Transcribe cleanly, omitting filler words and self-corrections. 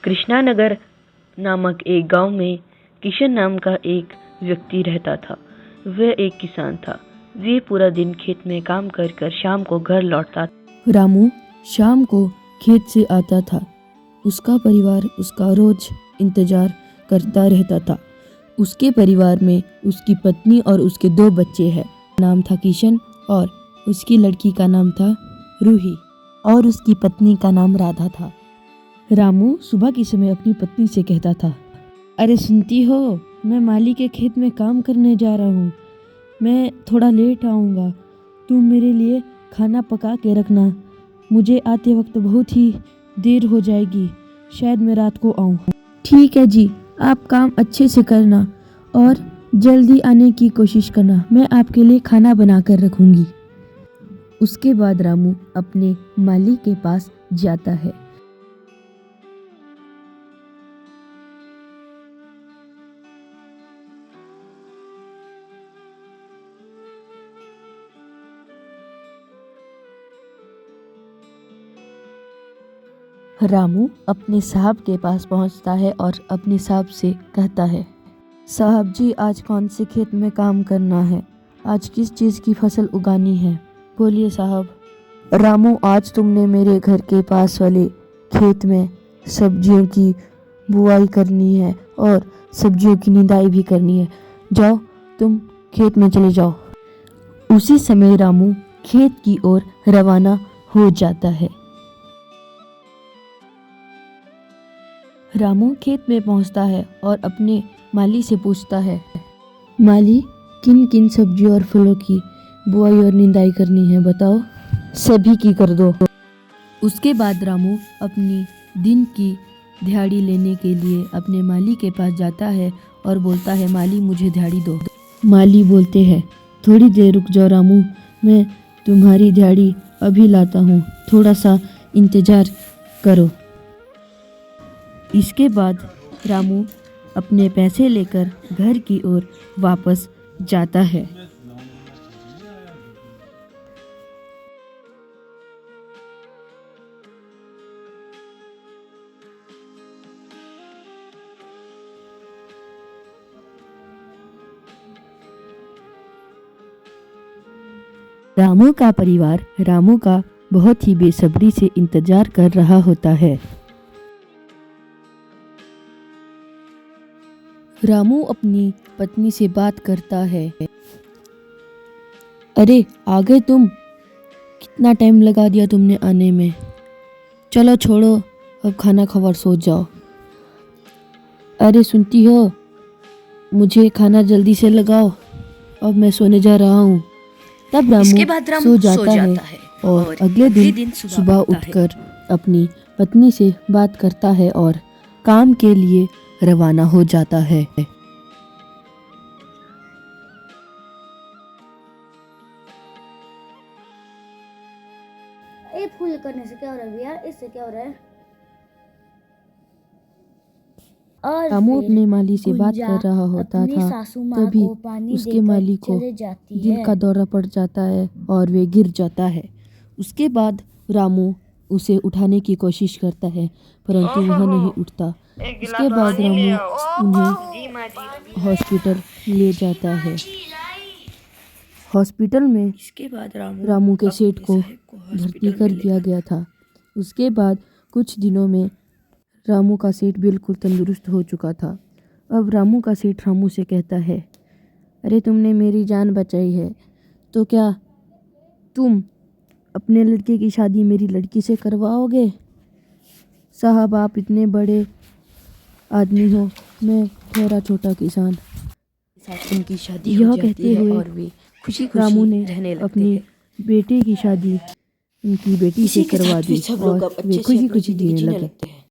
कृष्णानगर नामक एक गांव में किशन नाम का एक व्यक्ति रहता था। वह एक किसान था। वह पूरा दिन खेत में काम कर कर शाम को घर लौटता। रामू शाम को खेत से आता था। उसका परिवार उसका रोज इंतजार करता रहता था। उसके परिवार में उसकी पत्नी और उसके 2 बच्चे हैं। नाम था किशन और उसकी लड़की का नाम था रूही और उसकी पत्नी का नाम राधा था। रामू सुबह के समय अपनी पत्नी से कहता था, अरे सुनती हो, मैं माली के खेत में काम करने जा रहा हूँ। मैं थोड़ा लेट आऊँगा। तुम मेरे लिए खाना पका के रखना। मुझे आते वक्त बहुत ही देर हो जाएगी। शायद मैं रात को आऊँ। ठीक है जी, आप काम अच्छे से करना और जल्दी आने की कोशिश करना। मैं आपके लिए खाना बना कर रखूँगी। उसके बाद रामू अपने माली के पास जाता है। रामू अपने साहब के पास पहुंचता है और अपने साहब से कहता है, साहब जी, आज कौन से खेत में काम करना है? आज किस चीज़ की फसल उगानी है? बोलिए साहब। रामू, आज तुमने मेरे घर के पास वाले खेत में सब्जियों की बुआई करनी है और सब्जियों की निदाई भी करनी है। जाओ, तुम खेत में चले जाओ। उसी समय रामू खेत की ओर रवाना हो जाता है। रामू खेत में पहुंचता है और अपने माली से पूछता है, माली, किन किन सब्जियों और फलों की बुआई और निदाई करनी है? बताओ। सभी की कर दो। उसके बाद रामू अपनी दिन की दिहाड़ी लेने के लिए अपने माली के पास जाता है और बोलता है, माली, मुझे दिहाड़ी दो। माली बोलते हैं, थोड़ी देर रुक जाओ रामू, मैं तुम्हारी दिहाड़ी अभी लाता हूँ, थोड़ा सा इंतजार करो। इसके बाद रामू अपने पैसे लेकर घर की ओर वापस जाता है। रामू का परिवार रामू का बहुत ही बेसब्री से इंतजार कर रहा होता है। रामू अपनी पत्नी से बात करता है, अरे आ गए तुम? कितना टाइम लगा दिया तुमने आने में? चलो छोड़ो, अब खाना खाकर सो जाओ। अरे सुनती हो, मुझे खाना जल्दी से लगाओ, अब मैं सोने जा रहा हूँ। तब रामू सो जाता है और अगले दिन सुबह उठकर अपनी पत्नी से बात करता है और काम के लिए रवाना हो जाता है। ये फूल करने से क्या हो रहा है भैया? इससे क्या हो रहा है? और रामू अपने माली से बात कर रहा होता था, तभी उसके माली को दिल का दौरा पड़ जाता है और वे गिर जाता है। उसके बाद रामू उसे उठाने की कोशिश करता है, परंतु वह नहीं उठता। इसके बाद रामू उन्हें हॉस्पिटल ले जाता है। हॉस्पिटल में रामू के सेठ को भर्ती कर दिया गया था। उसके बाद कुछ दिनों में रामू का सेठ बिल्कुल तंदुरुस्त हो चुका था। अब रामू का सेठ रामू से कहता है, अरे तुमने मेरी जान बचाई है, तो क्या तुम अपने लड़के की शादी मेरी लड़की से करवाओगे? साहब, आप इतने बड़े आदमी हो, मैं थोड़ा छोटा किसान। उनकी शादी यह हो जाती कहते है हुए और वे खुशी रामू ने रहने लगते अपने हैं। बेटे की शादी उनकी बेटी से करवा दी और वे खुशी खुशी जीने लगे।